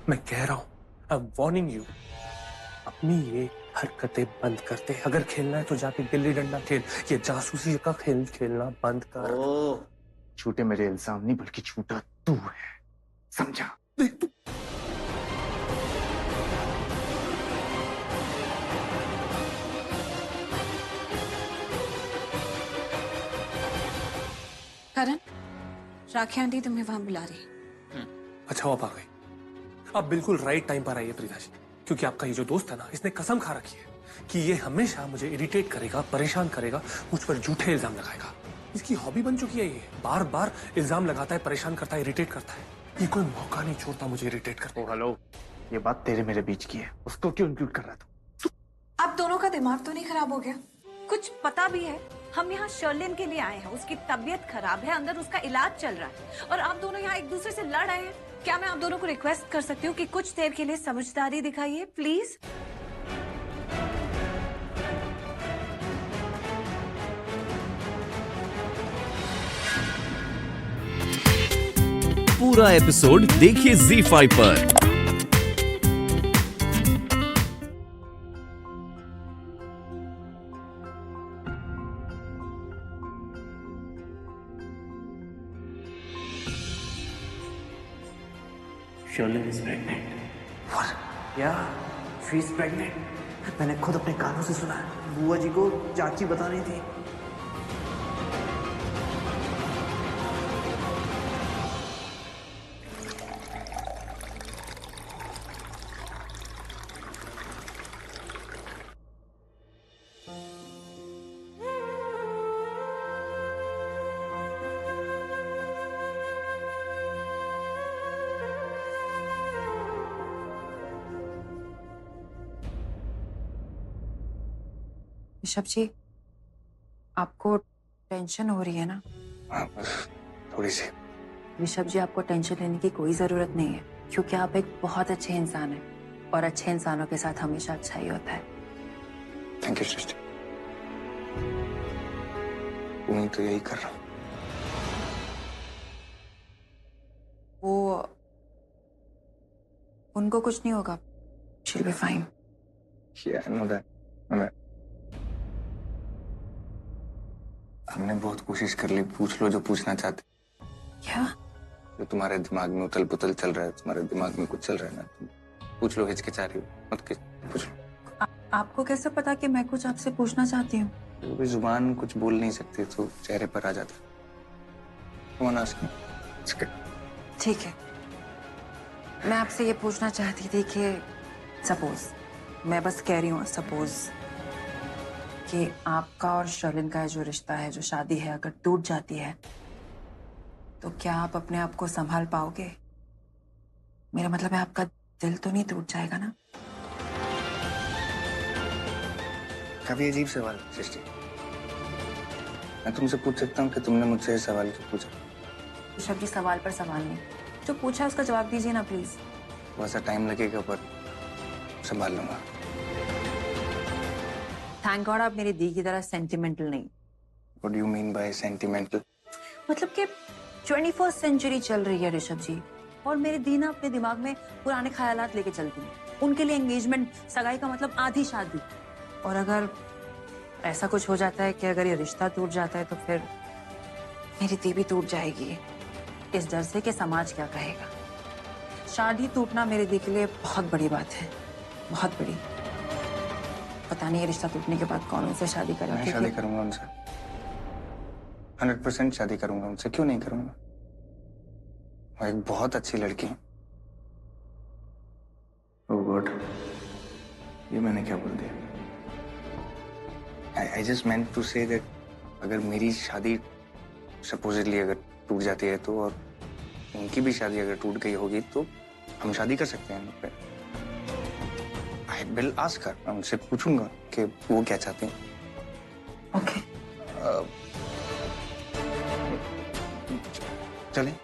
मैं कह रहा हूँ, आई एम वार्निंग यू, अपनी ये हरकतें बंद करते। अगर खेलना है तो जाके गिल्ली डंडा खेल, ये जासूसी का खेल खेलना बंद कर। ओह, झूठे मेरे इल्जाम नहीं बल्कि झूठा तू है, समझा? देख तू, करण, राखी आंटी तुम्हें वहां बुला रही। अच्छा आप आ गई। आप बिल्कुल राइट टाइम पर आइए प्रीता जी, क्योंकि आपका ये जो दोस्त है ना, इसने कसम खा रखी है कि ये हमेशा मुझे इरिटेट करेगा, परेशान करेगा, मुझ पर झूठे इल्जाम लगाएगा। इसकी हॉबी बन चुकी है ये, बार बार इल्जाम लगाता है, परेशान करता है, इरिटेट करता है। ये कोई मौका नहीं छोड़ता मुझे इरिटेट करने का। हेलो, ये बात तेरे मेरे बीच की है, उसको क्यों इंक्लूड कर रहा तू? आप दोनों का दिमाग तो नहीं खराब हो गया? कुछ पता भी है, हम यहाँ शर्लिन के लिए आए हैं, उसकी तबीयत खराब है, अंदर उसका इलाज चल रहा है, और आप दोनों यहाँ एक दूसरे से लड़ रहे हैं। क्या मैं आप दोनों को रिक्वेस्ट कर सकती हूँ कि कुछ देर के लिए समझदारी दिखाइए, प्लीज? पूरा एपिसोड देखिए ZEE5 पर। Shirley is pregnant. What? Yeah, she is pregnant. मैंने खुद अपने कानों से सुना है। बुआ जी को चाची बता रही थी। ऋषभ जी, आपको टेंशन हो रही है ना? हाँ, बस थोड़ी सी। ऋषभ जी, आपको टेंशन लेने की कोई जरूरत नहीं है, क्योंकि आप एक बहुत अच्छे इंसान हैं, और अच्छे इंसानों के साथ हमेशा अच्छा ही होता है। थैंक यू सृष्टि, मैं तो यही कर रहा हूँ। वो उनको कुछ नहीं होगा, she'll be fine. Yeah, I know that. हमने बहुत कोशिश कर ली, पूछ लो जो पूछना चाहते। क्या? जो तुम्हारे दिमाग में उथल पुथल चल रहा है, तुम्हारे दिमाग में कुछ चल रहा है ना, तुम पूछ लो, हिचकिचा रही हो मत, पूछ लो। आपको कैसे पता कि मैं कुछ आपसे पूछना चाहती हूँ? वो भी जुबान कुछ बोल नहीं सकती तो चेहरे पर आ जाता। Come on, ask me. It's good. ठीक है, मैं आपसे ये पूछना चाहती थी कि सपोज, मैं बस कह रही हूँ सपोज, कि आपका और शर्लिन का जो रिश्ता है, जो शादी है, अगर टूट जाती है तो क्या आप अपने आप को संभाल पाओगे? मेरा मतलब है, आपका दिल तो नहीं टूट जाएगा ना? काफी अजीब सवाल है सृष्टि। मैं तुमसे पूछ सकता हूँ कि तुमने मुझसे ये सवाल क्यों पूछा? ऋषभ जी, सवाल पर सवाल नहीं, जो पूछा उसका जवाब दीजिए ना प्लीज। थोड़ा सा टाइम लगेगा पर संभाल लूंगा। थैंक गॉड आप मेरी दी की तरह सेंटिमेंटल नहीं। What do you mean by sentimental? मतलब कि 21st सेंचुरी चल रही है ऋषभ जी, और मेरी दी ना अपने दिमाग में पुराने ख्यालात लेके चलती है। उनके लिए एंगेजमेंट, सगाई का मतलब आधी शादी। और अगर ऐसा कुछ हो जाता है कि अगर ये रिश्ता टूट जाता है तो फिर मेरी दी भी टूट जाएगी, इस डर से कि समाज क्या कहेगा। शादी टूटना मेरी दी के लिए बहुत बड़ी बात है, बहुत बड़ी। पता नहीं ये रिश्ता टूटने के बाद कौन उनसे शादी करेगा। मैं शादी करूंगा उनसे, 100% शादी करूंगा उनसे। क्यों नहीं करूंगा? वो एक बहुत अच्छी लड़की है। Oh God, ये मैंने क्या बोल दिया? I just meant to say that अगर मेरी शादी सपोजिटली अगर टूट जाती है तो, और उनकी भी शादी अगर टूट गई होगी तो हम शादी कर सकते हैं। I will ask her, मैं उनसे पूछूंगा कि वो क्या चाहती हैं। ओके। चलें?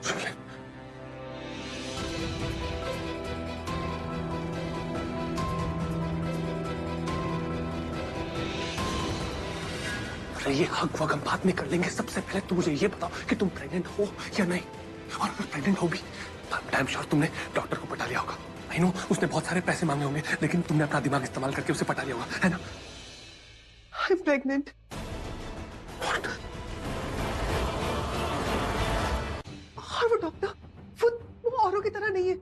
चलें। अरे ये हक वक हम बाद में कर लेंगे, सबसे पहले तू मुझे ये बताओ कि तुम प्रेग्नेंट हो या नहीं, और अगर प्रेग्नेंट हो भी आई एम श्योर तुमने डॉक्टर को पटा लिया होगा। आई नो उसने बहुत सारे पैसे मांगे होंगे, लेकिन तुमने अपना दिमाग इस्तेमाल करके उसे पटा लिया होगा, है ना? I am pregnant. और वो डॉक्टर वो औरों की तरह नहीं है,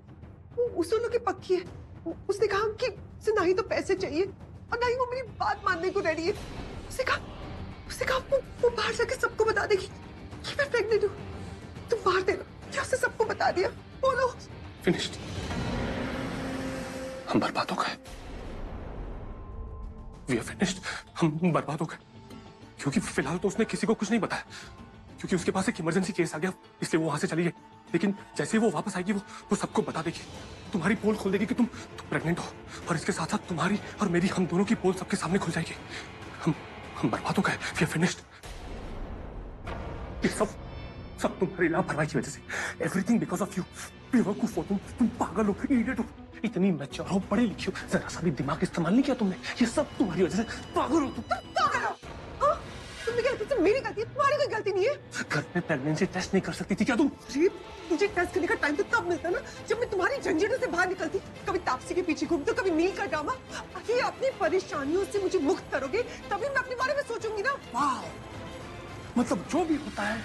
वो उसूलों की पक्की है। उसने कहा कि उसे ना ही तो पैसे चाहिए और ना ही वो मेरी बात मानने को रेडी है। उसने कहा वो बाहर जाके सबको बता देगी कि मैं प्रेग्नेंट हूँ। तुम बाहर देना, क्या उसे सबको बता दिया? बोलो। फिनिश्ड, हम बर्बाद हो गए। वी आर फिनिश्ड, हम बर्बाद हो गए। क्योंकि फिलहाल तो उसने किसी को कुछ नहीं बताया, क्योंकि उसके पास एक इमरजेंसी केस आ गया, इसलिए वो वहां से चली गई। लेकिन जैसे ही वो वापस आएगी वो सबको बता देगी, तुम्हारी पोल खोल देगी कि तुम प्रेग्नेंट हो, और इसके साथ साथ तुम्हारी और मेरी, हम दोनों की पोल सबके सामने खुल जाएगी। हम बर्बाद हो गए। We are finished. ये सब तुम्हारी लापरवाही की वजह से। Everything because of you. बेवकूफ हो तुम पागल हो, इडियट हो, इतनी मैच्योर हो, पढ़े लिखे हो, जरा सा भी दिमाग इस्तेमाल नहीं किया तुमने। ये सब तुम्हारी वजह से। पागल हो तुम। पागल हो? हाँ? तुमने क्या लगता है मेरी गलती है? तुम्हारी कोई गलती नहीं है। घर में प्रेगनेंसी टेस्ट नहीं कर सकती थी क्या तुम? मुझे टेस्ट करने का टाइम तो तब मिलता ना जब मैं तुम्हारी झंझटों से बाहर निकलती। कभी तापसी के पीछे घूमती, कभी नील का ड्रामा। अरे अपनी परेशानियों से मुझे मुक्त करोगे तभी मैं अपने बारे में सोचूंगी ना। वाह, मतलब जो भी होता है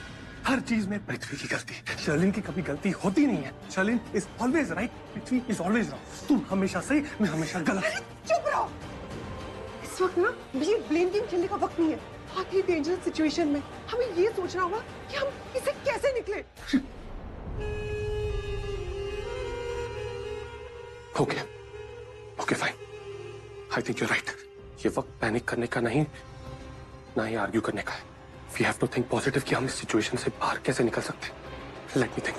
हर चीज में पृथ्वी की गलती। शर्लिन की कभी गलती होती नहीं है। Sherlin is always right, Prithvi is always wrong. तुम हमेशा सही, मैं हमेशा गलत। चुप रहो। इस वक्त ना ये ब्लेम गेम खेलने का वक्त नहीं है। बहुत ही डेंजरस सिचुएशन में हमें ये सोचना होगा कि हम इसे कैसे निकले। Okay fine, I think you right. ये वक्त पैनिक करने का नहीं, ना ही आर्ग्यू करने का है। We have to think positive कि हम इस सिचुएशन से बाहर कैसे निकल सकते हैं। Let me think.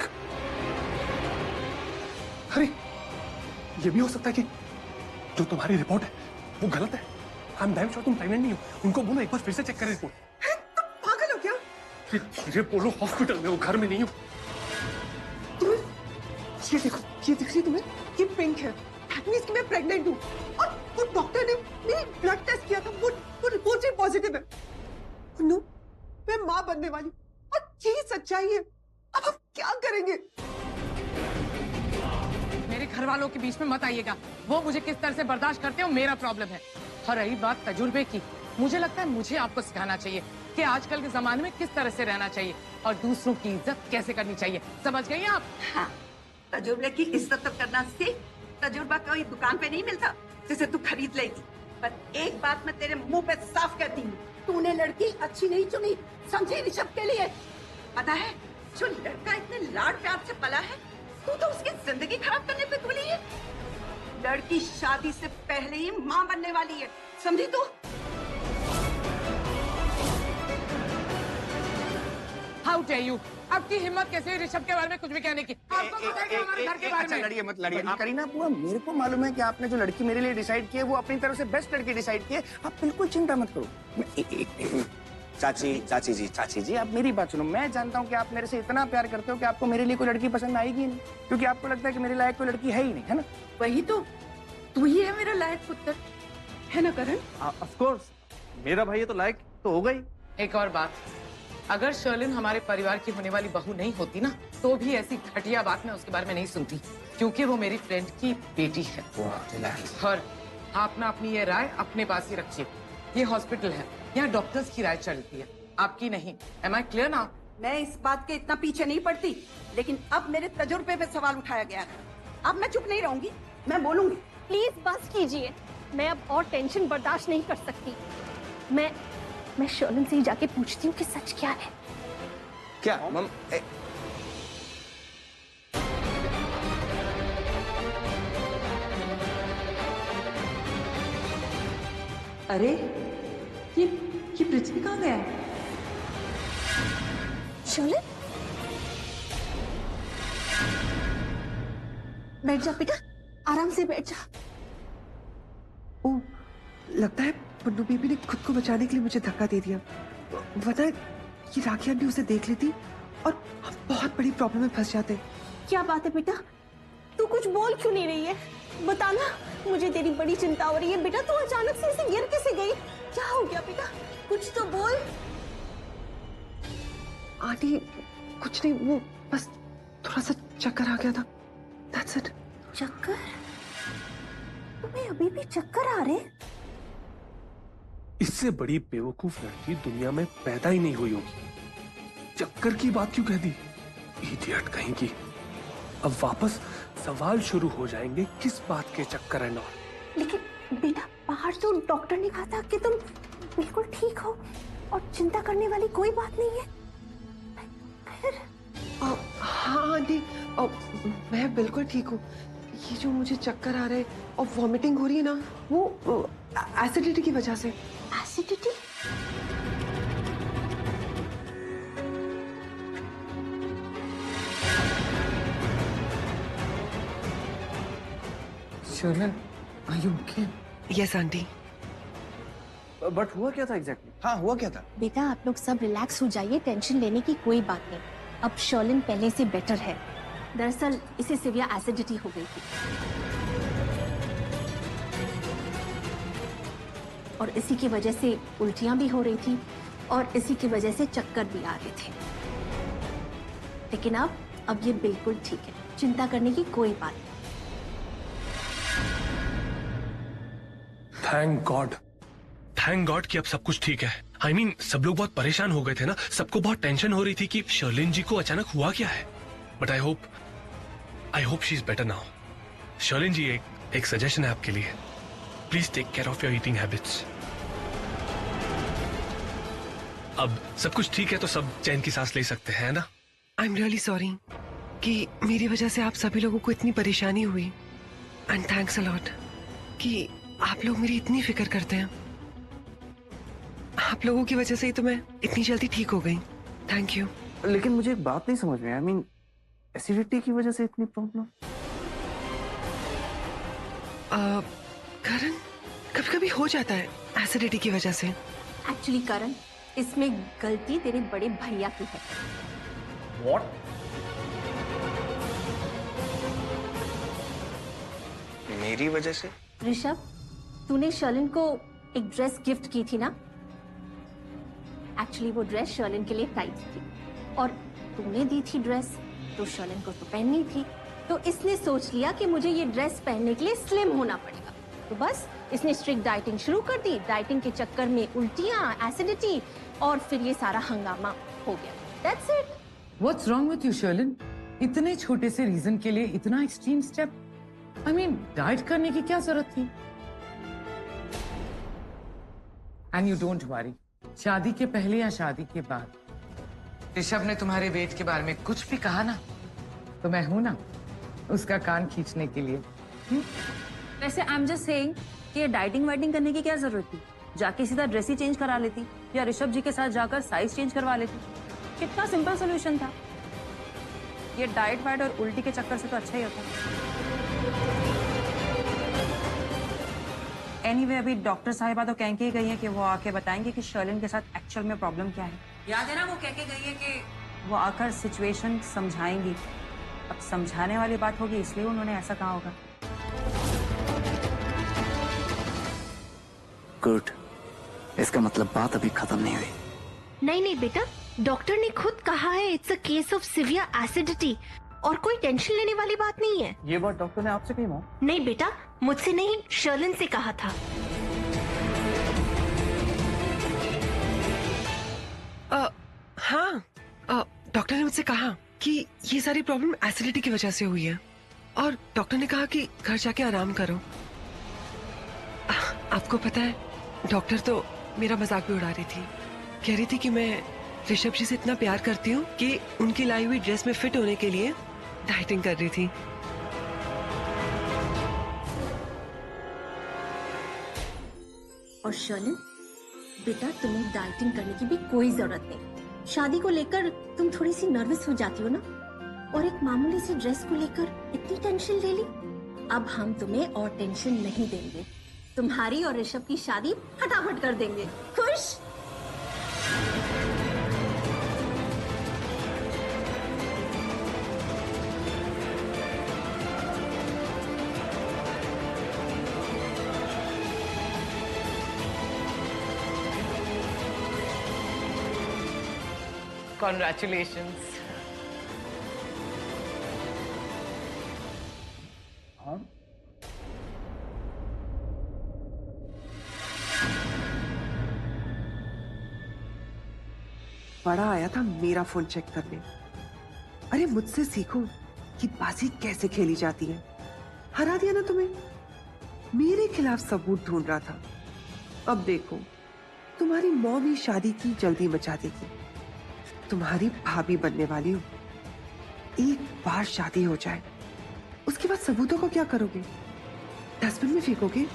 अरे ये भी हो सकता है कि जो तुम्हारी रिपोर्ट है वो गलत है। आई एम डैम श्योर तुम प्रेग्नेंट नहीं हो। उनको बोलो एक बार फिर से चेक करें रिपोर्ट। तुम पागल हो क्या? धीरे बोलो, हॉस्पिटल में हो, घर में नहीं हो। तुम्हें ये देखो, ये दिख रही है तुम्हें? ये पिंक है, दैट मींस कि मैं प्रेग्नेंट हूँ। और वो डॉक्टर ने मेरी ब्लड टेस्ट किया था, वो रिपोर्ट से पॉजिटिव है। नो, मैं माँ बनने वाली और यही सच्चाई है। अब हम क्या करेंगे? मेरे घर वालों के बीच में मत आइएगा। वो मुझे किस तरह से बर्दाश्त करते हो मेरा प्रॉब्लम है। और रही बात तजुर्बे की, मुझे लगता है मुझे आपको सिखाना चाहिए कि आजकल के जमाने में किस तरह से रहना चाहिए और दूसरों की इज्जत कैसे करनी चाहिए। समझ गई आप? हाँ, तजुर्बे की इज्जत तो करना सीख। तजुर्बा कोई दुकान पे नहीं मिलता जिसे तू खरीद लेगी। पर एक बात मैं तेरे मुंह पे साफ कहती हूँ, तूने लड़की अच्छी नहीं चुनी, समझी ऋषभ के लिए। पता है, जो लड़का इतने लाड प्यार से पला है, तू तो उसकी जिंदगी खराब करने पे तुली है। लड़की शादी से पहले ही माँ बनने वाली है, समझी तू? How dare you! आपकी हिम्मत कैसे हुई ऋषभ के बारे में कुछ भी कहने की? आपको पता है कि हमारे घर के बारे अच्छा में? लड़िए मत लड़िए। करीना बुआ, मेरे को मालूम है कि आपने जो लड़की मेरे लिए डिसाइड की है वो अपनी तरफ से बेस्ट लड़की डिसाइड की है। आप बिल्कुल चिंता मत करो। चाची जी आप मेरी बात सुनो। मैं जानता हूँ कि आप मेरे से इतना प्यार करते हो कि आपको मेरे लिए कोई लड़की पसंद आएगी नहीं, क्योंकि आपको लगता है कि मेरे लायक कोई लड़की है ही नहीं, है ना? वही तो, तू ही है मेरा लायक पुत्र, है ना करण? ऑफ कोर्स, मेरा भाई है तो लायक तो होगा ही। एक और बात, अगर शर्लिन हमारे परिवार की होने वाली बहू नहीं होती ना, तो भी ऐसी घटिया बात मैं उसके बारे में नहीं सुनती, क्योंकि वो मेरी फ्रेंड की बेटी है। और आप ना अपनी ये राय अपने पास ही रखिए। ये हॉस्पिटल है, यहाँ डॉक्टर्स की राय चलती है, आपकी नहीं। एम आई क्लियर ना? मैं इस बात के इतना पीछे नहीं पड़ती, लेकिन अब मेरे तजुर्बे पे सवाल उठाया गया है। अब मैं चुप नहीं रहूंगी, मैं बोलूंगी। प्लीज बस कीजिए, मैं अब और टेंशन बर्दाश्त नहीं कर सकती। मैं शर्लिन से ही जाके पूछती हूँ कि सच क्या है। क्या मम? अरे ये पृथ्वी कहाँ गया? शर्लिन, बैठ जा बेटा, आराम से बैठ जा। ओ, लगता है पन्नू बेबी ने खुद को बचाने के लिए मुझे धक्का दे दिया। वरना ये राखी आंटी उसे देख लेती और हम बहुत बड़ी प्रॉब्लम में फंस जाते। क्या बात है बेटा, तू कुछ बोल क्यों नहीं रही है? बताना, मुझे तेरी बड़ी चिंता हो रही है। बेटा तू अचानक से इसे गिर कैसे गई? क्या हो गया बेटा? कुछ तो बोल। आंटी कुछ नहीं, वो बस थोड़ा सा चक्कर आ गया था, दैट्स इट। चक्कर? तुम्हें अभी भी चक्कर आ रहे? इससे बड़ी बेवकूफ लड़की दुनिया में पैदा ही नहीं हुई होगी। चक्कर की बात क्यों कह दी? इडियट कहीं की। अब वापस सवाल शुरू हो जाएंगे किस बात के चक्कर है। लेकिन बेटा, बाहर तो डॉक्टर ने कहा था कि तुम बिल्कुल ठीक हो और चिंता करने वाली कोई बात नहीं है। फिर हाँ आंटी, मैं बिल्कुल ठीक हूँ। ये जो मुझे चक्कर आ रहे हैं और वॉमिटिंग हो रही है ना, वो एसिडिटी की वजह से। Acidity? Sherlin, are you okay? Yes aunty. But हुआ क्या था एग्जैक्टली? हाँ, हुआ क्या था? बेटा, आप लोग सब रिलैक्स हो जाइए, टेंशन लेने की कोई बात नहीं। अब शर्लिन पहले से बेटर है। दरअसल इसे सीवियर एसिडिटी हो गई थी और इसी की वजह से उल्टियां भी हो रही थी और इसी की वजह से चक्कर भी आ रहे थे। लेकिन अब ये बिल्कुल ठीक है, चिंता करने की कोई बात नहीं। थैंक गॉड कि अब सब कुछ ठीक है। I mean, सब लोग बहुत परेशान हो गए थे ना, सबको बहुत टेंशन हो रही थी कि शर्लिन जी को अचानक हुआ क्या है। But I hope she is better now. Sherlyn ji, एक सजेशन है आपके लिए। Please take care of your eating habits. अब सब कुछ ठीक है तो सब चैन की सांस ले सकते हैं ना? आई एम रियली सॉरी कि मेरी वजह से आप सभी लोगों को इतनी परेशानी हुई, एंड थैंक्स अ लॉट कि आप लोग मेरी इतनी फिक्र करते हैं। आप लोगों की वजह से ही तो मैं इतनी जल्दी ठीक हो गई। Thank you. लेकिन मुझे एक बात नहीं समझ में, आई मीन एसिडिटी की वजह से इतनी प्रॉब्लम? करण, कभी कभी हो जाता है एसिडिटी की वजह से। एक्चुअली करण, इसमें गलती तेरे बड़े भैया की है। व्हाट? मेरी वजह से? ऋषभ, तूने शर्लिन को एक ड्रेस गिफ्ट की थी ना? एक्चुअली वो ड्रेस शर्लिन के लिए टाइट थी और तूने दी थी ड्रेस तो शर्लिन को तो पहननी थी। तो इसने सोच लिया कि मुझे ये ड्रेस पहनने के लिए स्लिम होना पड़ेगा, तो बस इसने स्ट्रिक्ट डाइटिंग शुरू कर दी। डाइटिंग के चक्कर में उल्टियां, एसिडिटी और फिर ये सारा हंगामा हो गया। That's it. What's wrong with you, Sherlin? इतने छोटे से रीजन के लिए इतना extreme step? I mean, diet करने की क्या जरूरत थी? And you don't worry, शादी के पहले या शादी के बाद ऋषभ ने तुम्हारे वेट के बारे में कुछ भी कहा ना, तो मैं हूं ना उसका कान खींचने के लिए। वैसे आई एम जस्ट सेइंग कि डाइटिंग वाइटिंग करने की क्या जरूरत थी? जाके सीधा ड्रेस ही चेंज करा लेती या ऋषभ जी के साथ जाकर साइज चेंज करवा लेती। कितना सिंपल सोल्यूशन था। ये डाइट वाइट और उल्टी के चक्कर से तो अच्छा ही होता। एनीवे, अभी डॉक्टर साहिबा तो कह के ही गई है कि वो आके बताएंगे कि शर्लिन के साथ एक्चुअल में प्रॉब्लम क्या है। याद है ना, वो कह के गई है कि वो आकर सिचुएशन समझाएंगी। अब समझाने वाली बात होगी इसलिए उन्होंने ऐसा कहा होगा। गुड, इसका मतलब बात अभी खत्म नहीं हुई। नहीं नहीं बेटा, डॉक्टर ने खुद कहा है it's a case of severe acidity और कोई टेंशन लेने वाली बात नहीं है। ये बात डॉक्टर ने आपसे कही मॉम? नहीं बेटा, मुझसे नहीं, शर्लिन से कहा था। हाँ, डॉक्टर ने मुझसे कहा कि ये सारी प्रॉब्लम एसिडिटी की वजह से हुई है और डॉक्टर ने कहा कि घर जाके आराम करो। आपको पता है, डॉक्टर तो मेरा मजाक भी उड़ा रही थी। कह रही थी कि मैं ऋषभ जी से इतना प्यार करती हूँ कि उनकी लाई हुई ड्रेस में फिट होने के लिए डाइटिंग कर रही थी। और शर्लिन बेटा, तुम्हें डाइटिंग करने की भी कोई जरूरत नहीं। शादी को लेकर तुम थोड़ी सी नर्वस हो जाती हो ना, और एक मामूली सी ड्रेस को लेकर इतनी टेंशन ले ली। अब हम तुम्हें और टेंशन नहीं देंगे। तुम्हारी और ऋषभ की शादी फटाफट कर देंगे। खुश? कॉन्ग्रेचुलेशंस। हाँ? बड़ा आया था मेरा फोन चेक करने। अरे मुझसे सीखो कि बाजी कैसे खेली जाती है। हरा दिया ना तुम्हें। मेरे खिलाफ सबूत ढूंढ रहा था। अब देखो, तुम्हारी मौम ही शादी की जल्दी मचा देगी। तुम्हारी भाभी बनने वाली हो। एक बार शादी हो जाए, उसके बाद सबूतों को क्या करोगे? डस्टबिन में फेंकोगे?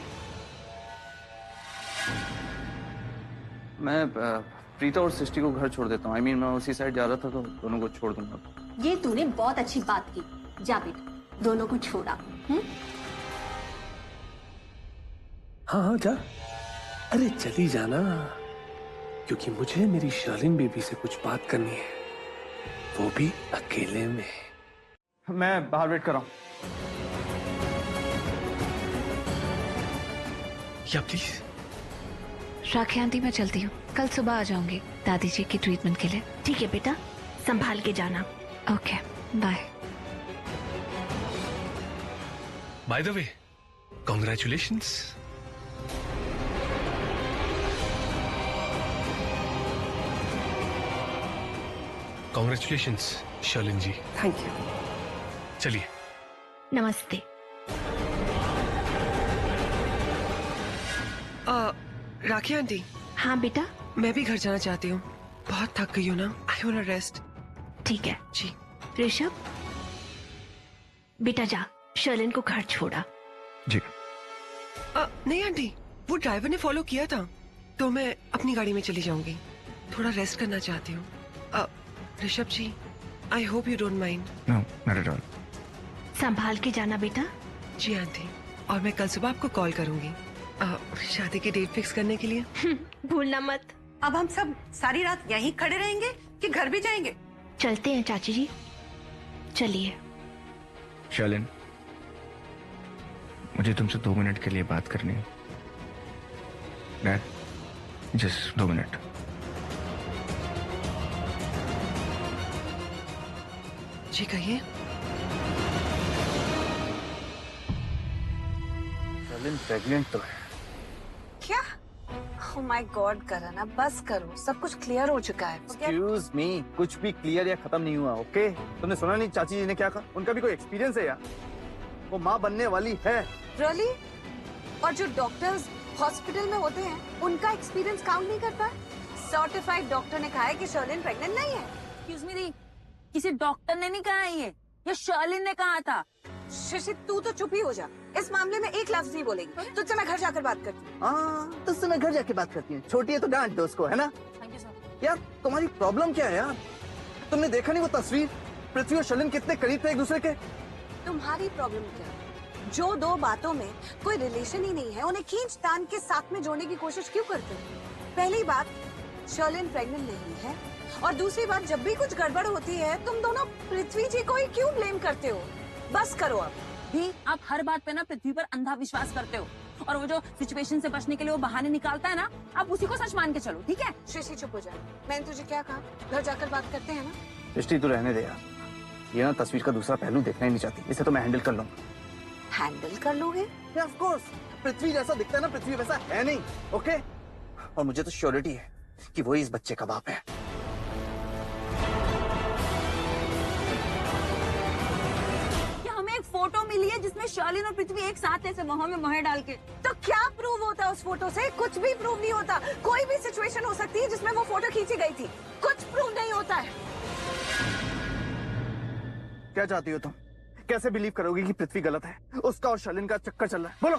मैं प्रीता और सृष्टि को घर छोड़ देता हूँ। मैं उसी साइड जा रहा था तो दोनों को छोड़ दूंगा। ये तूने बहुत अच्छी बात की। जा बेटा, दोनों को छोड़ा। हाँ हाँ, जा। अरे चली जाना, क्योंकि मुझे मेरी शालीन बेबी से कुछ बात करनी है, वो भी अकेले में। मैं बाहर वेट कर रहा हूँ। या प्लीज। राखी आंटी, मैं चलती हूँ, कल सुबह आ जाऊंगी दादी जी की ट्रीटमेंट के लिए। ठीक है बेटा, संभाल के जाना। Okay, bye. By the way, congratulations. Congratulations Sherlin ji. Thank you. चलिए। नमस्ते। राखी आंटी, हाँ बेटा। मैं भी घर जाना चाहती हूँ। बहुत थक गई हूँ ना। I want rest. ठीक है जी। ऋषभ, बेटा जा, शर्लिन को घर छोड़ा। जी। नहीं आंटी, वो ड्राइवर ने फॉलो किया था, तो मैं अपनी गाड़ी में चली जाऊंगी। थोड़ा रेस्ट करना चाहती हूँ। Rishabh ji, I hope you don't mind. No, not at all. संभाल के जाना बेटा। जी आंटी, और मैं कल सुबह आपको कॉल करूंगी शादी की डेट फिक्स करने के लिए। भूलना मत। अब हम सब सारी रात यहीं खड़े रहेंगे कि घर भी जाएंगे? चलते हैं चाची जी, चलिए। शालिन, मुझे तुमसे 2 मिनट के लिए बात करनी है। Dad, just 2 minute. जी कहिए। शालिन प्रेग्नेंट तो है। क्या? ओह माय गॉड करण, अब बस करो, सब कुछ क्लियर हो चुका है। एक्सक्यूज मी, कुछ भी क्लियर या खत्म नहीं हुआ। ओके, तुमने सुना नहीं चाची जी ने क्या कहा? उनका भी कोई एक्सपीरियंस है यार। वो माँ बनने वाली है। रियली? और जो डॉक्टर्स हॉस्पिटल में होते हैं, उनका एक्सपीरियंस काउंट नहीं करता? सर्टिफाइड डॉक्टर ने कहा है कि शर्लिन प्रेग्नेंट नहीं है। एक्सक्यूज मी, किसी डॉक्टर ने नहीं कहा है ये शर्लिन ने कहा था। शशि, तू तो चुप ही हो जा। इस मामले में एक लफ्ज नहीं बोलेगी। तुझसे मैं घर जाकर बात करती हूँ। हाँ, तुझसे मैं घर जाके बात करती हूँ। छोटी है तो डांट दो उसको, है ना? Thank you sir. यार तुम्हारी प्रॉब्लम क्या है यार? तुमने देखा नहीं वो तस्वीर? पृथ्वी और शर्लिन कितने करीब थे एक दूसरे के। तुम्हारी प्रॉब्लम क्या है? जो दो बातों में कोई रिलेशन ही नहीं है, उन्हें खींच तान के साथ में जोड़ने की कोशिश क्यों करते हो? पहली बात, शर्लिन प्रेग्नेंट नहीं है, और दूसरी बात, जब भी कुछ गड़बड़ होती है तुम दोनों पृथ्वी जी को ही क्यों ब्लेम करते हो? बस करो अब। भी आप हर बात पे ना पृथ्वी पर अंधा विश्वास करते हो, और वो जो सिचुएशन से बचने के लिए वो बहाने निकालता है ना, आप उसी को सच मान के चलो, ठीक है? शशि चुप हो जाए। मैंने तुझे क्या कहा? घर जाकर बात करते हैं ना। दृष्टि तू रहने दे यार, ये ना तस्वीर का दूसरा पहलू देखना ही नहीं चाहती। इसे तो मैं हैंडल कर लूंगा। हैंडल कर लोगे? ऑफ कोर्स, पृथ्वी जैसा दिखता है ना, पृथ्वी वैसा है नहीं। ओके, और मुझे तो श्योरिटी है कि वही इस बच्चे का बाप है। हमें एक फोटो मिली है जिसमें शर्लिन और पृथ्वी एक साथ ऐसे मोह में मोहर डाल के। तो क्या प्रूव होता है उस फोटो से? कुछ भी प्रूव नहीं होता। कोई भी सिचुएशन हो सकती है जिसमें वो फोटो खींची गई थी, कुछ प्रूव नहीं होता है। क्या चाहती हो तुम? कैसे बिलीव करोगे कि पृथ्वी गलत है? उसका और शर्लिन का चक्कर चल रहा है। बोलो।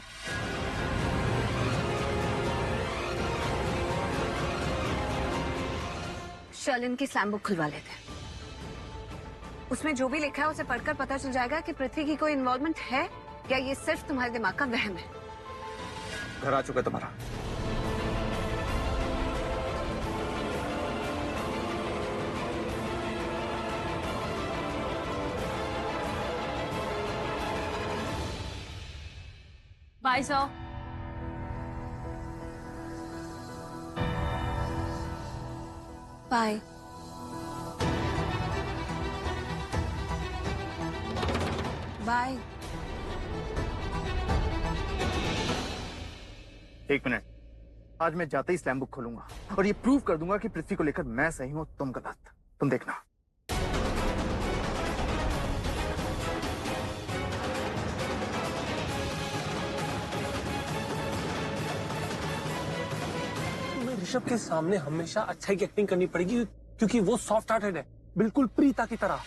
शर्लिन की स्लैम बुक खुलवा लेते हैं। उसमें जो भी लिखा है उसे पढ़कर पता चल जाएगा कि पृथ्वी की कोई इन्वॉल्वमेंट है या ये सिर्फ तुम्हारे दिमाग का वहम है। घर आ चुका है तुम्हारा। Bye sir. बाय। बाय। एक मिनट, आज मैं जाते ही स्लैम बुक खोलूंगा और ये प्रूव कर दूंगा कि पृथ्वी को लेकर मैं सही हूं, तुम गलत। तुम देखना। तुम्हें ऋषभ के सामने हमेशा अच्छाई की एक्टिंग करनी पड़ेगी क्योंकि वो सॉफ्ट हार्टेड है, बिल्कुल प्रीता की तरह।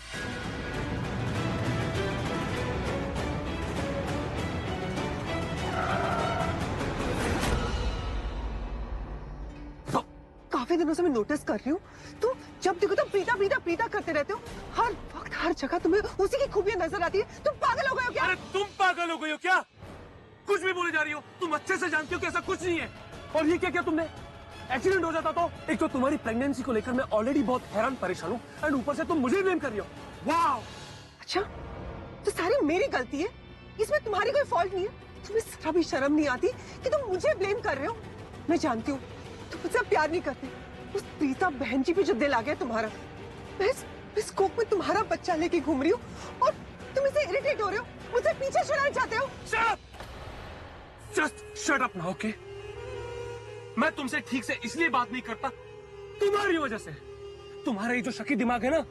काफी दिनों से मैं नोटिस कर रही हूँ, तुम जब देखो तो प्रीता प्रीता प्रीता करते रहते हो। हर वक्त हर जगह तुम्हें उसी की खूबियां नजर आती है। तुम पागल हो गए हो क्या? अरे तुम पागल हो गई हो क्या? कुछ भी बोले जा रही हो। तुम अच्छे से जानती हो कि ऐसा कुछ नहीं है। और ये क्या क्या तुमने एक्सीडेंट हो जाता तो? एक तो तुम्हारी प्रेगनेंसी को लेकर मैं ऑलरेडी बहुत हैरान परेशान हूँ एंड ऊपर से तुम मुझे ब्लेम कर रही हो। वाह! अच्छा, तो सारी मेरी गलती है, इसमें तुम्हारी कोई फॉल्ट नहीं है? तुम्हें जरा भी शर्म नहीं आती कि तुम मुझे ब्लेम कर रहे हो? मैं जानती हूँ तुम मुझसे प्यार नहीं करते। उस प्रीता बहन जी पे जो दिल आ गया तुम्हारा, मैं इस कोख में तुम्हारा बच्चा लेके घूम रही हूँ और तुम इसे इरिटेट हो रहे हो, मुझसे पीछे छुड़ाना चाहते हो। Shut up! Just shut up now, okay? मैं तुमसे ठीक से इसलिए बात नहीं करता तुम्हारी वजह से। तुम्हारा ये जो शकी दिमाग है ना,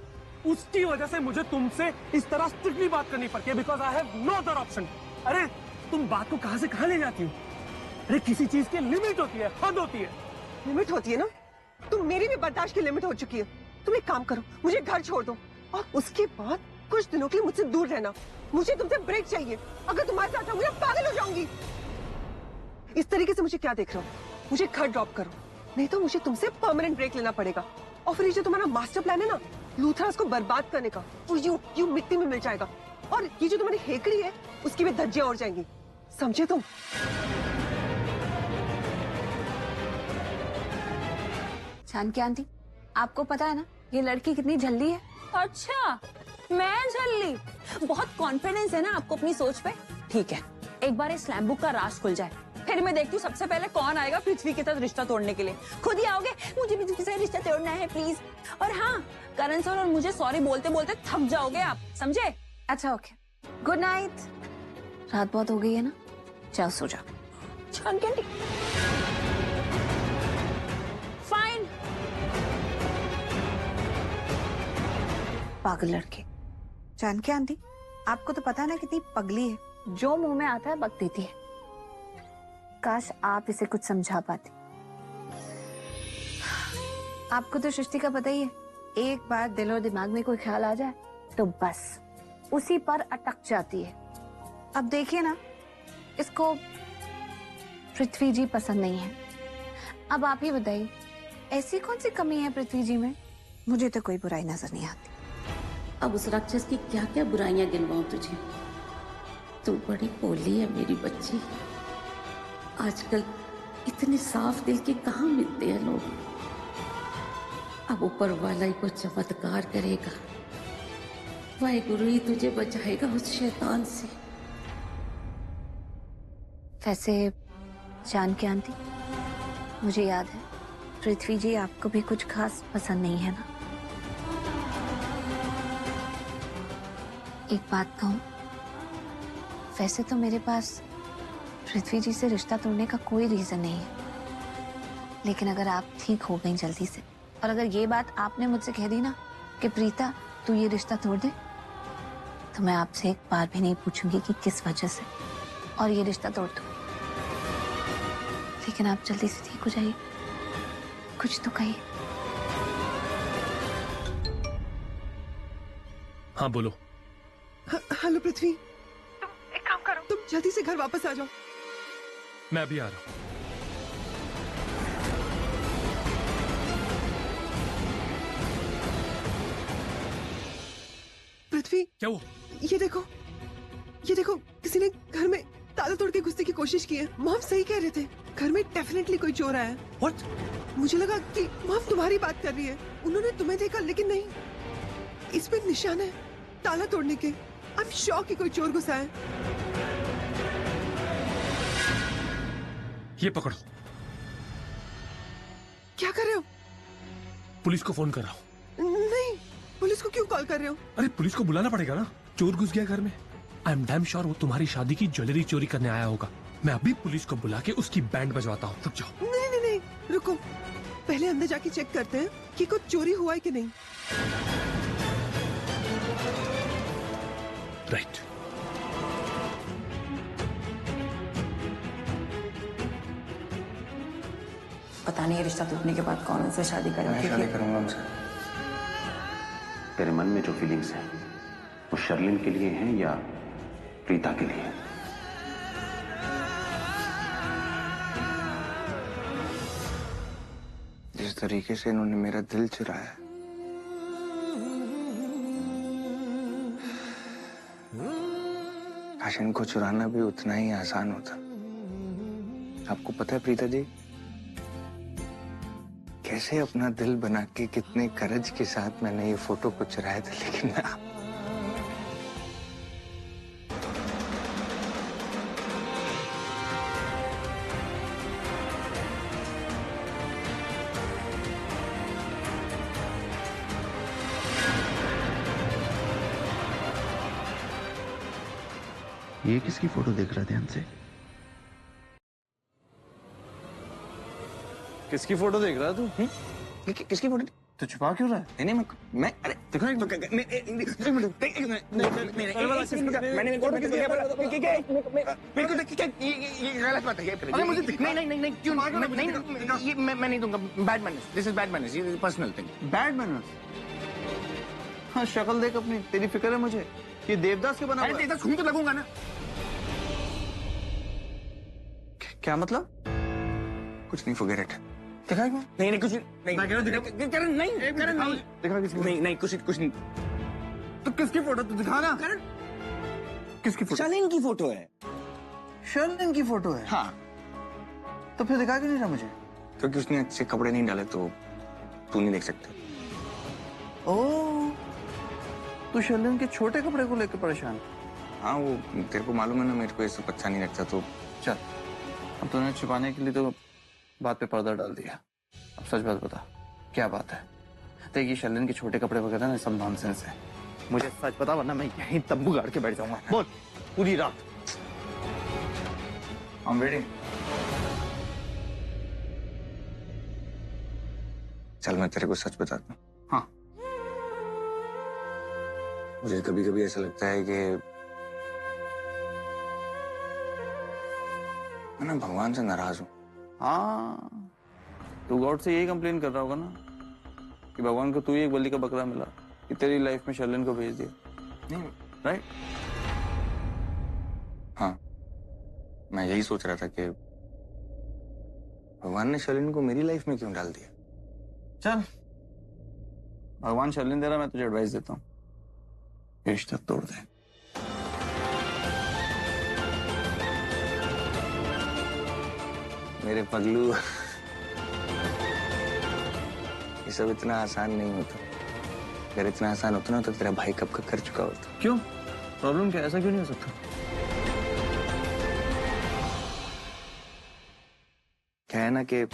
उसकी वजह से मुझे तुमसे इस तरह स्ट्रिक्टली बात करनी पड़ती है because I have no other option. अरे तुम बात को कहां से कहां ले जाती हो? अरे किसी चीज की लिमिट होती है, हद होती है। लिमिट होती है ना, तुम मेरी भी बर्दाश्त की लिमिट हो चुकी है। तुम एक काम करो, मुझे घर छोड़ दो और उसके बाद कुछ दिनों के लिए मुझसे दूर रहना। मुझे तुमसे ब्रेक चाहिए। अगर तुम्हारे साथ रहूंगी मैं पागल हो जाऊंगी। इस तरीके से मुझे क्या देख रहे हो? मुझे घर ड्रॉप करो, नहीं तो मुझे तुमसे परमानेंट ब्रेक लेना पड़ेगा। और फिर ये जो तुम्हारा मास्टर प्लान है ना, लूथरस को बर्बाद करने का, वो यूं मिट्टी में मिल जाएगा। और ये जो तुम्हारी हेकड़ी है, उसकी भी धज्जियां उड़ जाएंगी। समझे तुम? जानकी आंटी, आपको पता है ना ये लड़की कितनी झल्ली है? अच्छा, मैं झल्ली? बहुत कॉन्फिडेंस है ना आपको अपनी सोच पे। ठीक है, एक बार इस स्लैम बुक का राज खुल जाए, फिर मैं देखती हूँ सबसे पहले कौन आएगा पृथ्वी के साथ रिश्ता तोड़ने के लिए। खुद ही आओगे, मुझे पृथ्वी से रिश्ता तोड़ना है प्लीज। और हाँ, करण सर और मुझे सॉरी बोलते बोलते थक जाओगे आप, समझे? अच्छा ओके, गुड नाइट। रात बहुत हो गई है ना, जाओ सो जाओ। Janaki aunty, fine. पागल लड़के। जानकी आंटी, आपको तो पता है ना कितनी पगली है, जो मुंह में आता है बक देती है। काश आप इसे कुछ समझा पाते। आपको तो सृष्टि का पता ही है, एक बार दिल और दिमाग में कोई ख्याल आ जाए तो बस उसी पर अटक जाती है। अब देखिए ना, इसको पृथ्वी जी पसंद नहीं है। अब आप ही बताइए, ऐसी कौन सी कमी है पृथ्वी जी में? मुझे तो कोई बुराई नजर नहीं आती। अब उस राक्षस की क्या क्या बुराइयां गिनवाऊं तुझे? तू बड़ी भोली है मेरी बच्ची। आजकल इतने साफ दिल के कहाँ मिलते हैं लोग। अब ऊपर वाला ही को चमत्कार करेगा, वाहेगुरु ही तुझे बचाएगा उस शैतान से। वैसे जानकी आंटी, मुझे याद है पृथ्वी जी आपको भी कुछ खास पसंद नहीं है ना? एक बात कहूं, वैसे तो मेरे पास पृथ्वी जी से रिश्ता तोड़ने का कोई रीजन नहीं है, लेकिन अगर आप ठीक हो गई जल्दी से और अगर ये बात आपने मुझसे कह दी ना कि प्रीता तू ये रिश्ता तोड़ दे, तो मैं आपसे एक बार भी नहीं पूछूंगी कि किस वजह से, और ये रिश्ता तोड़ दूं। लेकिन आप जल्दी से ठीक हो जाइए, कुछ तो कहिए। हाँ बोलो। हेलो पृथ्वी, तुम एक काम करो, तुम जल्दी से घर वापस आ जाओ। मैं अभी आ रहा हूँ। पृथ्वी, क्या हुआ? ये देखो, किसी ने घर में ताला तोड़ के घुसने की कोशिश की है। मॉम सही कह रहे थे, घर में डेफिनेटली कोई चोर आया है। What? मुझे लगा कि मॉम तुम्हारी बात कर रही है, उन्होंने तुम्हें देखा, लेकिन नहीं, इस पे निशान है ताला तोड़ने के। आई एम श्योर कि कोई चोर घुसा है। ये पकड़ो। क्या कर रहे हो? पुलिस को फोन कर रहा हूँ। नहीं, पुलिस को क्यों कॉल कर रहे हो? अरे पुलिस को बुलाना पड़ेगा ना, चोर घुस गया घर में। आई एम डैम श्योर वो तुम्हारी शादी की ज्वेलरी चोरी करने आया होगा। मैं अभी पुलिस को बुला के उसकी बैंड बजवाता हूँ। रुक जाओ। नहीं नहीं नहीं, रुको, पहले अंदर जाके चेक करते हैं कि कुछ चोरी हुआ है कि नहीं। राइट। पता नहीं ये रिश्ता टूटने के बाद कौन उनसे शादी मैं करेगा। शादी करूंगा उनसे। तेरे मन में जो फीलिंग्स हैं वो शर्लिन के लिए हैं या प्रीता के लिए? जिस तरीके से इन्होंने मेरा दिल चुराया, काश इनको चुराना भी उतना ही आसान होता। आपको पता है प्रीता जी, कैसे अपना दिल बना के कितने करज के साथ मैंने ये फोटो को चुराया था, लेकिन मैं ये किसकी फोटो देख रहा ध्यान से? किसकी फोटो देख रहा है तू? किसकी फोटो? तो छुपा क्यों रहा है? नहीं नहीं, मैं अरे देखो गलत बात है। अरे मुझे नहीं क्यों नहीं, मैं नहीं दूंगा। Bad manners, this is bad manners, ये पर्सनल थिंग। Bad manners? हाँ, शक्ल देख अपनी, तेरी फिक्र है मुझे। ये देवदास के बना हुआ है। देवदास हूं तो लगूंगा ना। क्या मतलब? कुछ नहीं, फॉरगेट इट। दिखा क्यों? नहीं कुछ नहीं। मैं कह रहा हूं करण नहीं। दिखा किसकी? नहीं कुछ नहीं। तो किसकी फोटो? तू दिखा ना। करण किसकी फोटो? शर्लिन की फोटो है। शर्लिन की फोटो है? हाँ। तो फिर दिखा क्यों नहीं रहा मुझे? क्योंकि उसने अच्छे कपड़े नहीं डाले तो तू नहीं देख सकता। ओह, तू शर्लिन के छोटे कपड़े को लेकर परेशान? हाँ, वो तेरे को मालूम है ना, मेरे को ये सब अच्छा नहीं लगता। तो चल, अब तूने छुपाने के लिए तो बात पे पर्दा डाल दिया। अब सच बात बता, क्या बात है? देख, ये शर्लिन के छोटे कपड़े वगैरह ना सब नॉनसेंस है। मुझे सच बता, वरना मैं यहीं तंबू गाड़ के बैठ जाऊंगा। बोल, पूरी रात। I'm waiting. चल मैं तेरे को सच बताता हूँ। हाँ। मुझे कभी कभी ऐसा लगता है कि मैं ना भगवान से नाराज हूँ। हाँ, तू गॉड से यही कंप्लेन कर रहा होगा ना कि भगवान को तू ही एक बलि का बकरा मिला कि तेरी लाइफ में शर्लिन को भेज दिया। नहीं, राइट? हाँ, मैं यही सोच रहा था कि भगवान ने शर्लिन को मेरी लाइफ में क्यों डाल दिया। चल, भगवान शर्लिन दे रहा, मैं तुझे एडवाइस देता हूँ, रिश्ता तोड़ दे। मेरे पगलू, ये सब इतना आसान नहीं होता। अगर इतना आसान होता ना तो तेरा भाई कब का कर चुका होता। क्यों? प्रॉब्लम क्या? ऐसा क्यों नहीं हो सकता? क्या है ना कि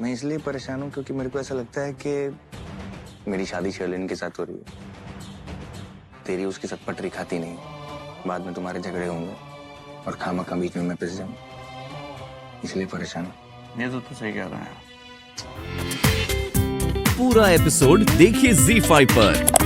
मैं इसलिए परेशान हूँ क्योंकि मेरे को ऐसा लगता है कि मेरी शादी शर्लिन के साथ हो रही है, तेरी उसके साथ पटरी खाती नहीं, बाद में तुम्हारे झगड़े होंगे और खामखा बीच में मैं पिस जाऊंगा, इसलिए परेशान हूँ। ये तो तू सही कह रहा है। पूरा एपिसोड देखिए ZEE5 पर।